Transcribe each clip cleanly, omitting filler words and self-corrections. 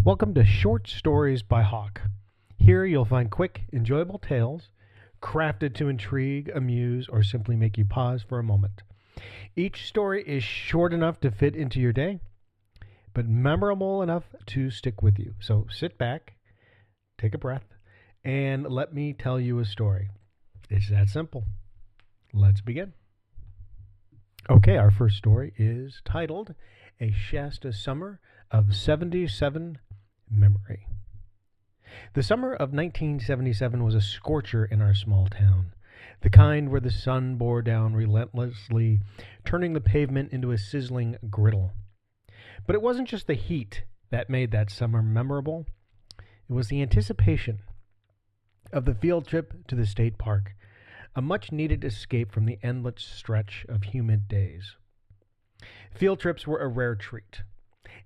Welcome to Short Stories by Hawk. Here you'll find quick, enjoyable tales crafted to intrigue, amuse, or simply make you pause for a moment. Each story is short enough to fit into your day, but memorable enough to stick with you. So sit back, take a breath, and let me tell you a story. It's that simple. Let's begin. Okay, our first story is titled A Shasta Summer of 77 Memory. The summer of 1977 was a scorcher in our small town, the kind where the sun bore down relentlessly, turning the pavement into a sizzling griddle. But it wasn't just the heat that made that summer memorable. It was the anticipation of the field trip to the state park, a much-needed escape from the endless stretch of humid days. Field trips were a rare treat,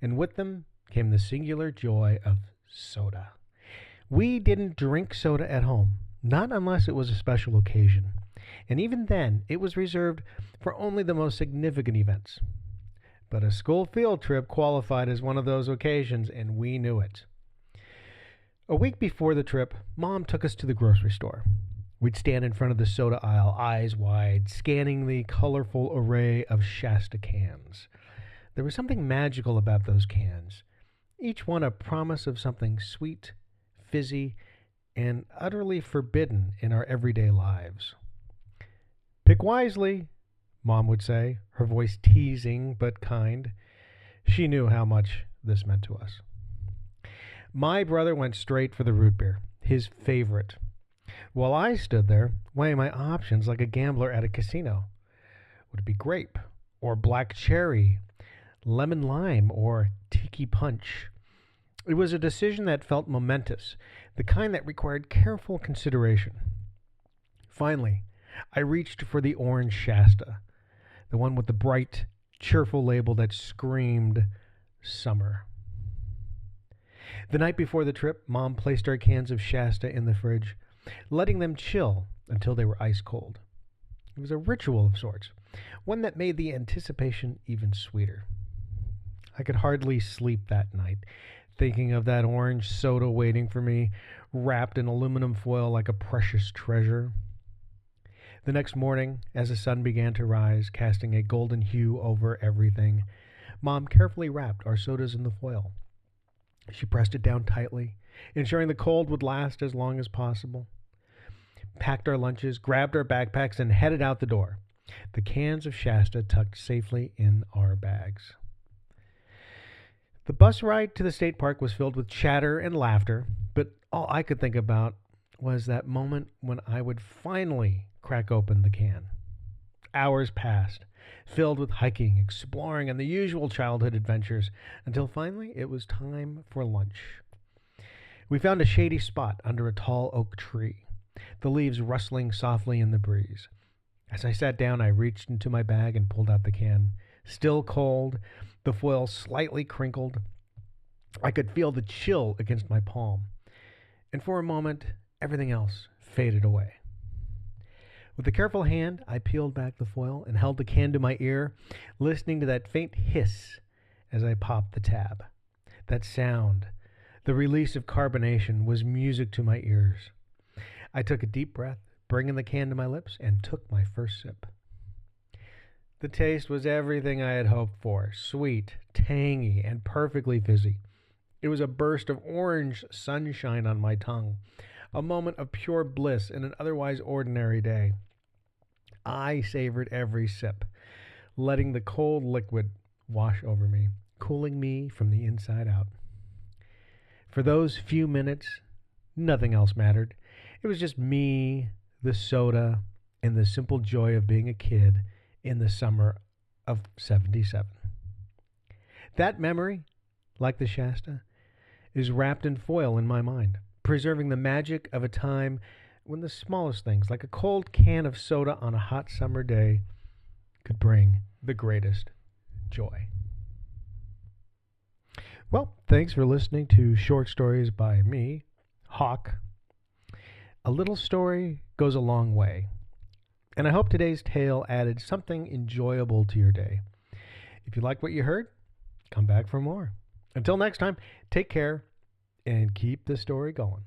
and with them came the singular joy of soda. We didn't drink soda at home, not unless it was a special occasion, and even then it was reserved for only the most significant events. But a school field trip qualified as one of those occasions, and we knew it. A week before the trip, Mom took us to the grocery store. We'd stand in front of the soda aisle, eyes wide, scanning the colorful array of Shasta cans. There was something magical about those cans, each one a promise of something sweet, fizzy, and utterly forbidden in our everyday lives. "Pick wisely," Mom would say, her voice teasing but kind. She knew how much this meant to us. My brother went straight for the root beer, his favorite, while I stood there weighing my options like a gambler at a casino. Would it be grape, or black cherry, lemon lime, or tiki punch? It was a decision that felt momentous, the kind that required careful consideration. Finally, I reached for the orange Shasta, the one with the bright, cheerful label that screamed summer. The night before the trip, Mom placed our cans of Shasta in the fridge, letting them chill until they were ice cold. It was a ritual of sorts, one that made the anticipation even sweeter. I could hardly sleep that night, thinking of that orange soda waiting for me, wrapped in aluminum foil like a precious treasure. The next morning, as the sun began to rise, casting a golden hue over everything, Mom carefully wrapped our sodas in the foil. She pressed it down tightly, ensuring the cold would last as long as possible. Packed our lunches, grabbed our backpacks, and headed out the door, the cans of Shasta tucked safely in our bags. The bus ride to the state park was filled with chatter and laughter, but all I could think about was that moment when I would finally crack open the can. Hours passed, filled with hiking, exploring, and the usual childhood adventures, until finally it was time for lunch. We found a shady spot under a tall oak tree, the leaves rustling softly in the breeze. As I sat down, I reached into my bag and pulled out the can. Still cold, the foil slightly crinkled. I could feel the chill against my palm. And for a moment, everything else faded away. With a careful hand, I peeled back the foil and held the can to my ear, listening to that faint hiss as I popped the tab. That sound, the release of carbonation, was music to my ears. I took a deep breath, bringing the can to my lips, and took my first sip. The taste was everything I had hoped for, sweet, tangy, and perfectly fizzy. It was a burst of orange sunshine on my tongue, a moment of pure bliss in an otherwise ordinary day. I savored every sip, letting the cold liquid wash over me, cooling me from the inside out. For those few minutes, nothing else mattered. It was just me, the soda, and the simple joy of being a kid in the summer of 77. That memory, like the Shasta, is wrapped in foil in my mind, preserving the magic of a time when the smallest things, like a cold can of soda on a hot summer day, could bring the greatest joy. Well, thanks for listening to Short Stories by me, Hawk. A little story goes a long way, and I hope today's tale added something enjoyable to your day. If you like what you heard, come back for more. Until next time, take care and keep the story going.